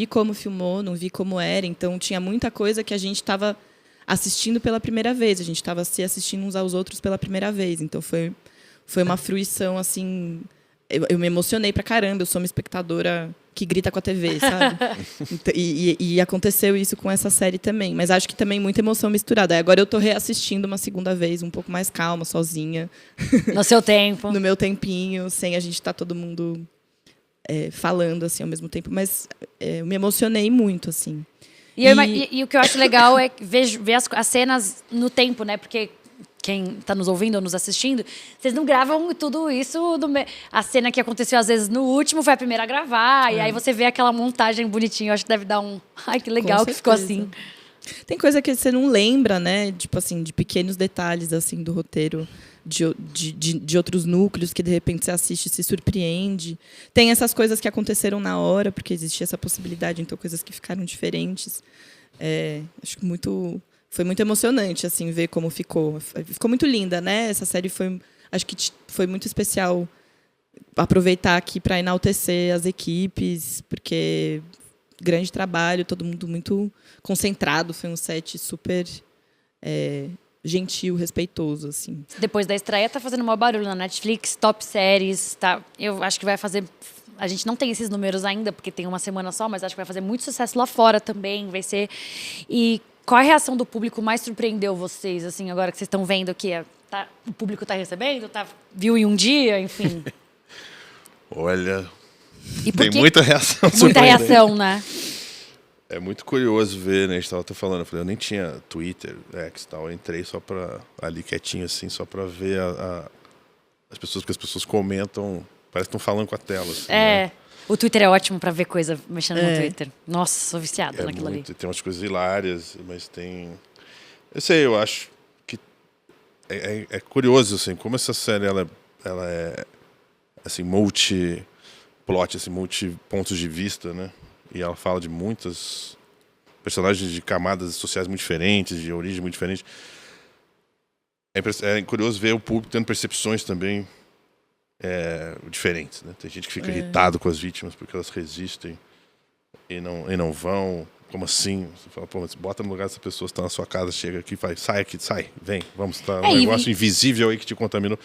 como filmou, não vi como era. Então, tinha muita coisa que a gente estava assistindo pela primeira vez. A gente estava se assistindo uns aos outros pela primeira vez. Então, foi uma fruição, assim... Eu me emocionei pra caramba. Eu sou uma espectadora que grita com a TV, sabe? E aconteceu isso com essa série também. Mas acho que também muita emoção misturada. Agora eu tô reassistindo uma segunda vez, um pouco mais calma, sozinha. No seu tempo. No meu tempinho, sem a gente estar todo mundo falando assim ao mesmo tempo. Mas eu me emocionei muito, assim. E o que eu acho legal é ver as cenas no tempo, né? Porque quem está nos ouvindo ou nos assistindo, vocês não gravam tudo isso. A cena que aconteceu, às vezes, no último foi a primeira a gravar. E aí você vê aquela montagem bonitinha. Eu acho que deve dar um... Ai, que legal que ficou assim. Tem coisa que você não lembra, né? Tipo assim, de pequenos detalhes assim do roteiro. De outros núcleos que, de repente, você assiste e se surpreende. Tem essas coisas que aconteceram na hora, porque existia essa possibilidade. Então, coisas que ficaram diferentes. Acho que foi muito emocionante, assim, ver como ficou. Ficou muito linda, né? Essa série acho que foi muito especial aproveitar aqui para enaltecer as equipes, porque grande trabalho, todo mundo muito concentrado. Foi um set super gentil, respeitoso, assim. Depois da estreia, tá fazendo maior barulho na Netflix, top séries, tá? Eu acho que vai fazer... A gente não tem esses números ainda, porque tem uma semana só, mas acho que vai fazer muito sucesso lá fora também, vai ser... E qual a reação do público mais surpreendeu vocês, assim, agora que vocês estão vendo que o público está recebendo, viu em um dia, enfim? Olha, tem muita reação. Muita reação, né? É muito curioso ver, né? A gente estava até falando, eu nem tinha Twitter, X e tal, eu entrei só para ali quietinho, assim, só para ver as pessoas, porque as pessoas comentam, parece que estão falando com a tela. Assim, né? O Twitter é ótimo pra ver coisa mexendo no Twitter. Nossa, sou viciada naquilo ali. Tem umas coisas hilárias, mas tem... Eu acho que é curioso, assim, como essa série ela é assim, multi-plot, assim, multi-pontos de vista, né? E ela fala de muitas personagens de camadas sociais muito diferentes, de origem muito diferente. É curioso ver o público tendo percepções também diferentes, né? Tem gente que fica irritado com as vítimas porque elas resistem e não vão. Como assim? Você fala, pô, mas bota no lugar dessa pessoa, está na sua casa, chega aqui, sai aqui, sai, vem, vamos, tá um negócio invisível aí que te contaminou.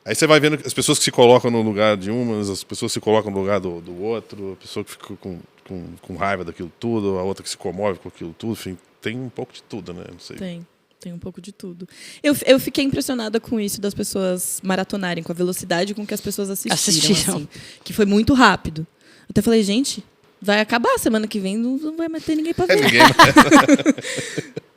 Aí você vai vendo as pessoas que se colocam no lugar de umas, as pessoas que se colocam no lugar do outro, a pessoa que fica com raiva daquilo tudo, a outra que se comove com aquilo tudo, enfim, tem um pouco de tudo, né? Não sei. Tem um pouco de tudo. Eu fiquei impressionada com isso das pessoas maratonarem, com a velocidade com que as pessoas assistiram. Assim, que foi muito rápido. Eu até falei, gente, vai acabar semana que vem, não vai mais ter ninguém pra ver.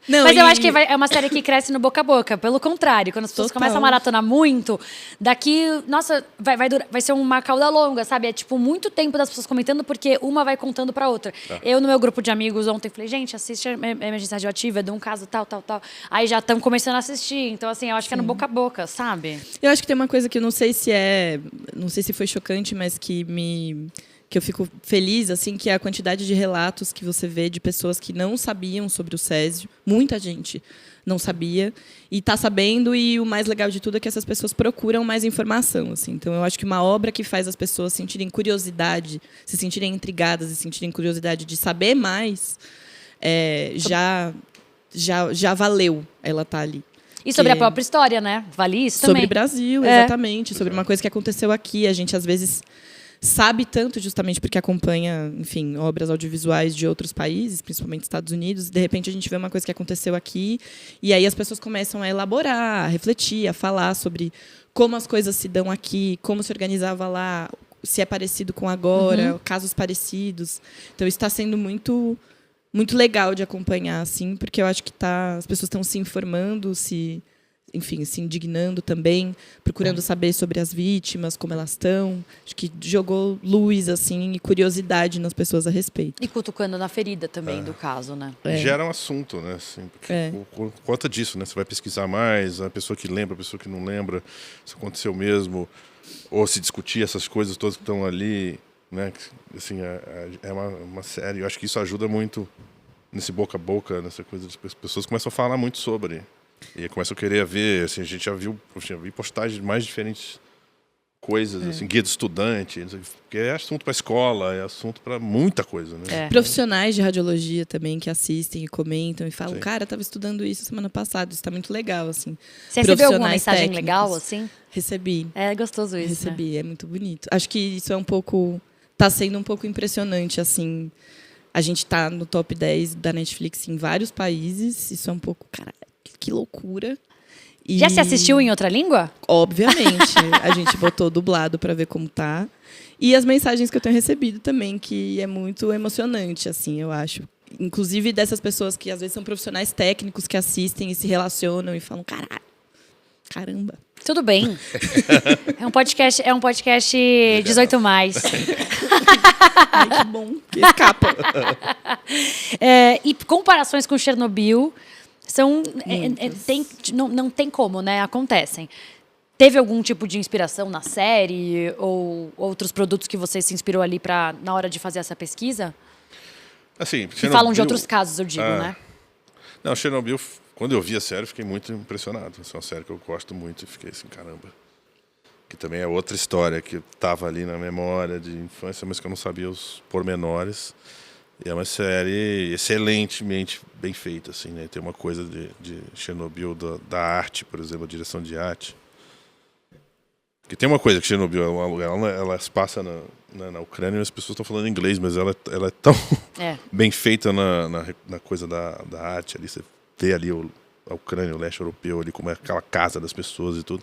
Não, Mas eu acho que é uma série que cresce no boca a boca. Pelo contrário, quando as pessoas Total. começam a maratonar muito, daqui, nossa, vai ser uma cauda longa, sabe? É tipo muito tempo das pessoas comentando, porque uma vai contando pra outra. Eu, no meu grupo de amigos, ontem falei, gente, assiste a Emergência Radioativa, é de um caso tal. Aí já estão começando a assistir. Então, assim, eu acho que é no boca a boca, sabe? Eu acho que tem uma coisa que eu não sei se foi chocante, mas que eu fico feliz, assim, que é a quantidade de relatos que você vê de pessoas que não sabiam sobre o Césio. Muita gente não sabia e está sabendo, e o mais legal de tudo é que essas pessoas procuram mais informação, assim. Então, eu acho que uma obra que faz as pessoas sentirem curiosidade, se sentirem intrigadas e sentirem curiosidade de saber mais, já valeu ela estar ali. E sobre a própria história, né? Vale isso também. Sobre o Brasil, exatamente. Sobre uma coisa que aconteceu aqui. A gente, às vezes, sabe tanto justamente porque acompanha, enfim, obras audiovisuais de outros países, principalmente Estados Unidos. De repente, a gente vê uma coisa que aconteceu aqui. E aí as pessoas começam a elaborar, a refletir, a falar sobre como as coisas se dão aqui, como se organizava lá, se é parecido com agora, casos parecidos. Então, isso está sendo muito legal de acompanhar, assim, porque eu acho que as pessoas estão se informando, se indignando também, procurando saber sobre as vítimas, como elas estão. Acho que jogou luz, assim, e curiosidade nas pessoas a respeito. E cutucando na ferida também do caso, né? Gera um assunto, né? Assim, por conta disso, né? Você vai pesquisar mais, a pessoa que lembra, a pessoa que não lembra, se aconteceu mesmo, ou se discutir essas coisas todas que estão ali, né? Assim, é uma série. Eu acho que isso ajuda muito nesse boca a boca, nessa coisa de pessoas começam a falar muito sobre. E começam a querer ver, assim, a gente já viu postagens de mais diferentes coisas, assim, guia do estudante, porque é assunto para escola, é assunto para muita coisa, né? Profissionais de radiologia também que assistem e comentam e falam, cara, eu estava estudando isso semana passada, isso está muito legal, assim. Você recebeu alguma mensagem legal, assim? Recebi. É gostoso isso, Recebi, é muito bonito. Acho que isso tá sendo um pouco impressionante, assim. A gente tá no top 10 da Netflix em vários países, isso é um pouco, cara, que loucura. E, já se assistiu em outra língua? obviamente, a gente botou dublado para ver como tá. E as mensagens que eu tenho recebido também, que é muito emocionante, assim, eu acho. Inclusive dessas pessoas que às vezes são profissionais técnicos que assistem e se relacionam e falam, caramba. Tudo bem. É um podcast 18 mais. Ai, que bom, que escapa. E comparações com Chernobyl são não tem como, né? Acontecem. Teve algum tipo de inspiração na série ou outros produtos que você se inspirou ali na hora de fazer essa pesquisa? Assim, que falam de outros casos, eu digo, né? Não, Chernobyl, quando eu vi a série, eu fiquei muito impressionado. É uma série que eu gosto muito e fiquei assim, caramba. Que também é outra história que estava ali na memória de infância, mas que eu não sabia os pormenores. E é uma série excelentemente bem feita, assim, né? Tem uma coisa de Chernobyl, da arte, por exemplo, a direção de arte. Que tem uma coisa que Chernobyl ela se passa na Ucrânia e as pessoas estão falando inglês, mas ela é tão bem feita na coisa da arte ali. Você vê ali a Ucrânia, o leste europeu, ali como é aquela casa das pessoas e tudo.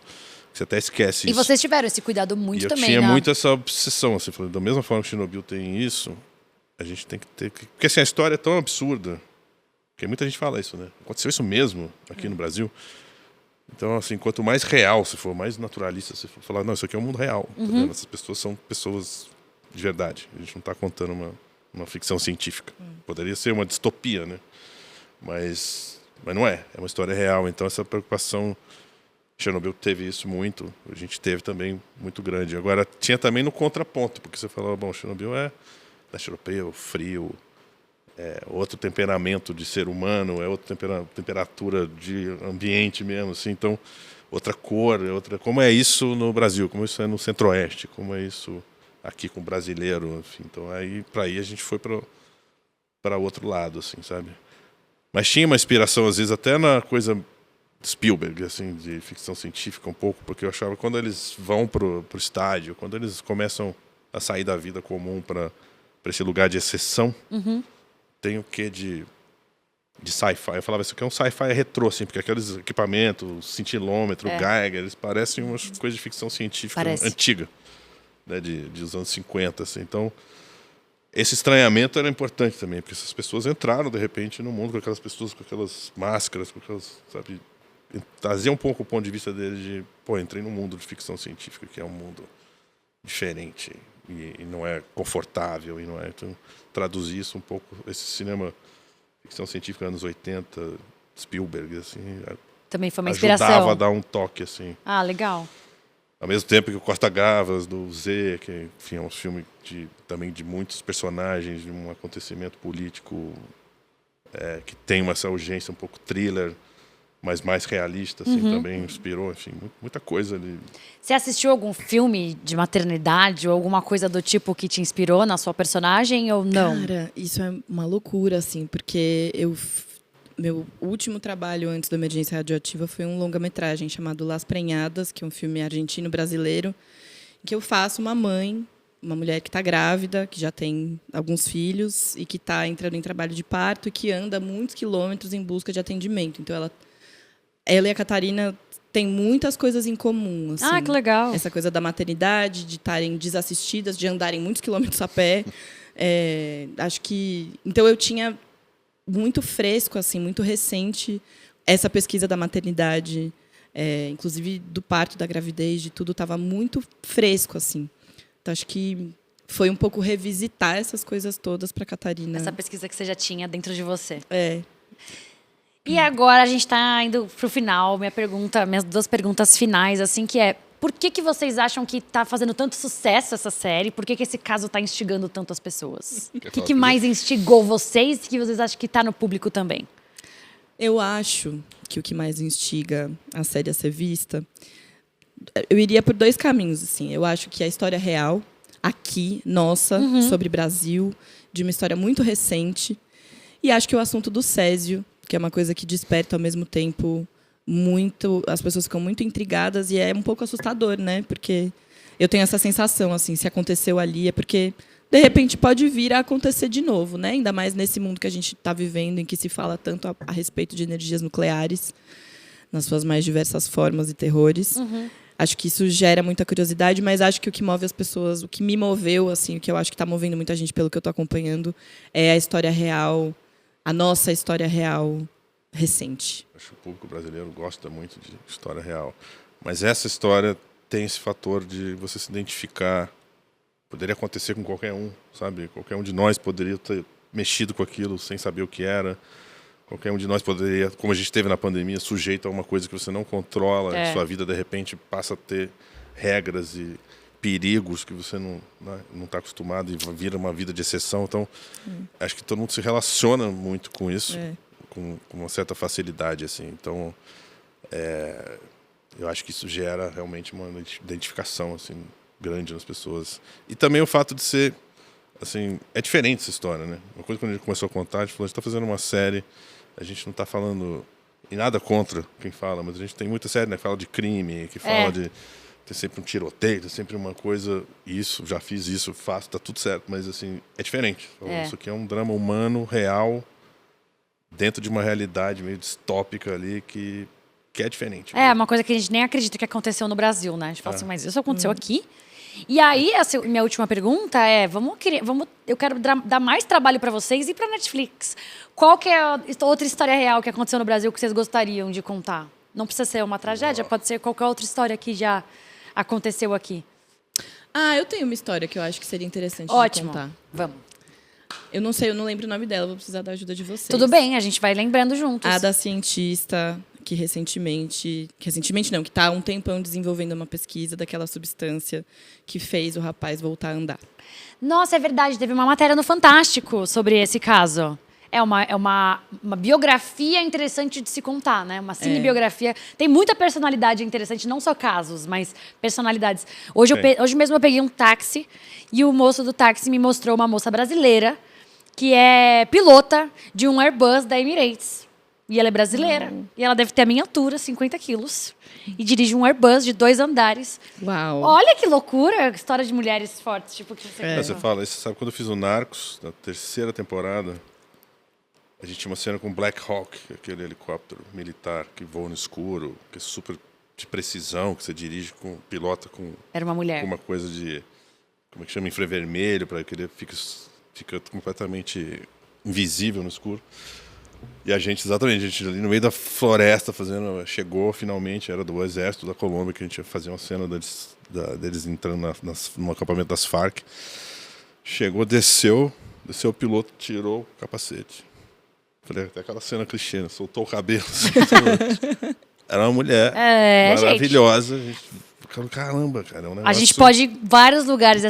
Você até esquece isso. E vocês tiveram esse cuidado muito também, né? Eu tinha muito essa obsessão, assim, falando, da mesma forma que Chernobyl tem isso, a gente tem que ter... Porque assim, a história é tão absurda, porque muita gente fala isso, né? Aconteceu isso mesmo aqui no Brasil. Então, assim, quanto mais real você for, mais naturalista você for, falar, não, isso aqui é o mundo real. Tá vendo? Essas pessoas são pessoas de verdade. A gente não está contando uma ficção científica. Poderia ser uma distopia, né? Mas não é. É uma história real. Então, essa preocupação... Chernobyl teve isso muito, a gente teve também muito grande. Agora, tinha também no contraponto, porque você falava, bom, Chernobyl é leste europeu, frio, é outro temperamento de ser humano, é outra temperatura de ambiente mesmo, assim, então, outra cor, como é isso no Brasil, como isso é no Centro-Oeste, como é isso aqui com o brasileiro, enfim. Então, aí a gente foi para outro lado, assim, sabe? Mas tinha uma inspiração, às vezes, até na coisa... Spielberg, assim, de ficção científica um pouco, porque eu achava que quando eles vão pro estádio, quando eles começam a sair da vida comum para esse lugar de exceção, tem o quê de sci-fi. Eu falava, isso aqui é um sci-fi retrô, assim, porque aqueles equipamentos, cintilômetro, Geiger, eles parecem umas coisas de ficção científica antiga, né, dos anos 50, assim. Então, esse estranhamento era importante também, porque essas pessoas entraram, de repente, no mundo com aquelas pessoas, com aquelas máscaras, com aquelas, sabe, trazia um pouco o ponto de vista deles de, pô, entrei num mundo de ficção científica, que é um mundo diferente e não é confortável, e não é, então, traduzir isso um pouco, esse cinema, ficção científica anos 80, Spielberg, assim, Também foi uma ajudava inspiração. a dar um toque, assim. Ah, legal. Ao mesmo tempo que o Costa Gavras, do Z, que enfim, é um filme também de muitos personagens, de um acontecimento político que tem essa urgência um pouco thriller, mas mais realista, assim, também inspirou, enfim, muita coisa ali. Você assistiu algum filme de maternidade ou alguma coisa do tipo que te inspirou na sua personagem ou não? Cara, isso é uma loucura, assim, porque meu último trabalho antes da Emergência Radioativa foi um longa-metragem chamado Las Prenhadas, que é um filme argentino-brasileiro, em que eu faço uma mãe, uma mulher que está grávida, que já tem alguns filhos e que está entrando em trabalho de parto e que anda muitos quilômetros em busca de atendimento. Então, ela e a Catarina têm muitas coisas em comum. Assim. Ah, que legal. Essa coisa da maternidade, de estarem desassistidas, de andarem muitos quilômetros a pé. Acho que... Então, eu tinha muito fresco, assim, muito recente, essa pesquisa da maternidade, inclusive do parto, da gravidez, de tudo, estava muito fresco, assim. Então, acho que foi um pouco revisitar essas coisas todas para a Catarina. Essa pesquisa que você já tinha dentro de você. E agora a gente está indo para o final. Minhas 2 perguntas finais, assim, que é... Por que vocês acham que está fazendo tanto sucesso essa série? Por que esse caso está instigando tanto as pessoas? O que mais instigou vocês e que vocês acham que está no público também? Eu acho que o que mais instiga a série a ser vista... Eu iria por 2 caminhos, assim. Eu acho que a história real, aqui, nossa, sobre Brasil, de uma história muito recente. E acho que o assunto do Césio, que é uma coisa que desperta ao mesmo tempo... as pessoas ficam muito intrigadas e é um pouco assustador, né? Porque eu tenho essa sensação, assim, se aconteceu ali é porque, de repente, pode vir a acontecer de novo, né? Ainda mais nesse mundo que a gente está vivendo, em que se fala tanto a respeito de energias nucleares, nas suas mais diversas formas e terrores. Acho que isso gera muita curiosidade, mas acho que o que move as pessoas, o que me moveu, assim, o que eu acho que está movendo muita gente pelo que eu estou acompanhando, é a história real, a nossa história real recente. Acho que o público brasileiro gosta muito de história real. Mas essa história tem esse fator de você se identificar. Poderia acontecer com qualquer um, sabe? Qualquer um de nós poderia ter mexido com aquilo sem saber o que era. Qualquer um de nós poderia, como a gente teve na pandemia, sujeito a uma coisa que você não controla. Sua vida, de repente, passa a ter regras e perigos que você não está acostumado e vira uma vida de exceção. Então, acho que todo mundo se relaciona muito com isso. Com uma certa facilidade, assim. Então, eu acho que isso gera realmente uma identificação, assim, grande nas pessoas. E também o fato de ser, assim, é diferente essa história, né? Uma coisa que quando a gente começou a contar, a gente falou, a gente está fazendo uma série, a gente não está falando em nada contra quem fala, mas a gente tem muita série, né, que fala de crime, que fala de... Tem sempre um tiroteio, tem sempre uma coisa, isso, já fiz isso, faço, tá tudo certo, mas, assim, é diferente. Isso aqui é um drama humano, real, dentro de uma realidade meio distópica ali que é diferente. Uma coisa que a gente nem acredita que aconteceu no Brasil, né? A gente fala assim, mas isso aconteceu aqui? E aí, minha última pergunta é, eu quero dar mais trabalho para vocês e para Netflix. Qual que é a outra história real que aconteceu no Brasil que vocês gostariam de contar? Não precisa ser uma tragédia, pode ser qualquer outra história que já aconteceu aqui. Eu tenho uma história que eu acho que seria interessante de contar. Vamos. Eu não sei, eu não lembro o nome dela, vou precisar da ajuda de vocês. Tudo bem, a gente vai lembrando juntos. A da cientista que que está há um tempão desenvolvendo uma pesquisa daquela substância que fez o rapaz voltar a andar. Nossa, é verdade, teve uma matéria no Fantástico sobre esse caso. É uma biografia interessante de se contar, né? Uma cinebiografia. Tem muita personalidade interessante, não só casos, mas personalidades. Hoje mesmo eu peguei um táxi e o moço do táxi me mostrou uma moça brasileira que é pilota de um Airbus da Emirates. E ela é brasileira. E ela deve ter a minha altura, 50 quilos. E dirige um Airbus de 2 andares. Uau! Olha que loucura! História de mulheres fortes. Tipo, que você fala, você sabe, quando eu fiz o Narcos, na 3ª temporada, a gente tinha uma cena com o Black Hawk, aquele helicóptero militar que voa no escuro, que é super de precisão, que você dirige pilota com... Era uma mulher. Com uma coisa de... Como é que chama? Infravermelho, para que ele fique fica completamente invisível no escuro. E a gente ali no meio da floresta chegou finalmente, era do exército da Colômbia, que a gente ia fazer uma cena deles entrando no acampamento das Farc. Chegou, desceu o piloto, tirou o capacete. Falei, até aquela cena clichê, né? Soltou o cabelo. Era uma mulher maravilhosa. A gente falou, caramba, cara, é um negócio... A gente pode ir em vários lugares, é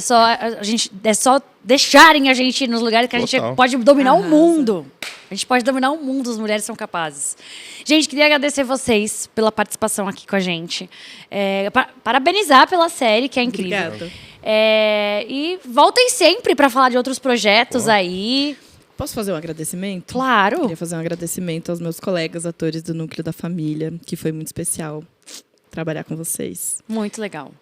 só deixarem a gente ir nos lugares que a gente pode dominar o mundo. A gente pode dominar o mundo, as mulheres são capazes. Gente, queria agradecer vocês pela participação aqui com a gente. Parabenizar pela série, que é incrível. Obrigada. E voltem sempre para falar de outros projetos aí. Posso fazer um agradecimento? Claro. Queria fazer um agradecimento aos meus colegas atores do Núcleo da Família, que foi muito especial trabalhar com vocês. Muito legal.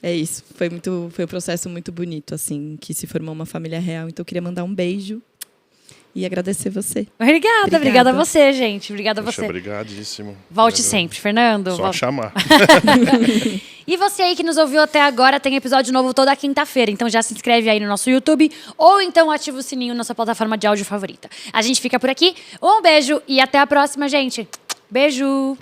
É isso. Foi um processo muito bonito, assim, que se formou uma família real. Então, eu queria mandar um beijo e agradecer você. Obrigada a você, gente. Obrigada a Poxa, você. obrigadíssimo. Volte sempre, Fernando. Só chamar. E você aí que nos ouviu até agora, tem episódio novo toda quinta-feira. Então já se inscreve aí no nosso YouTube ou então ativa o sininho na sua plataforma de áudio favorita. A gente fica por aqui. Um beijo e até a próxima, gente. Beijo!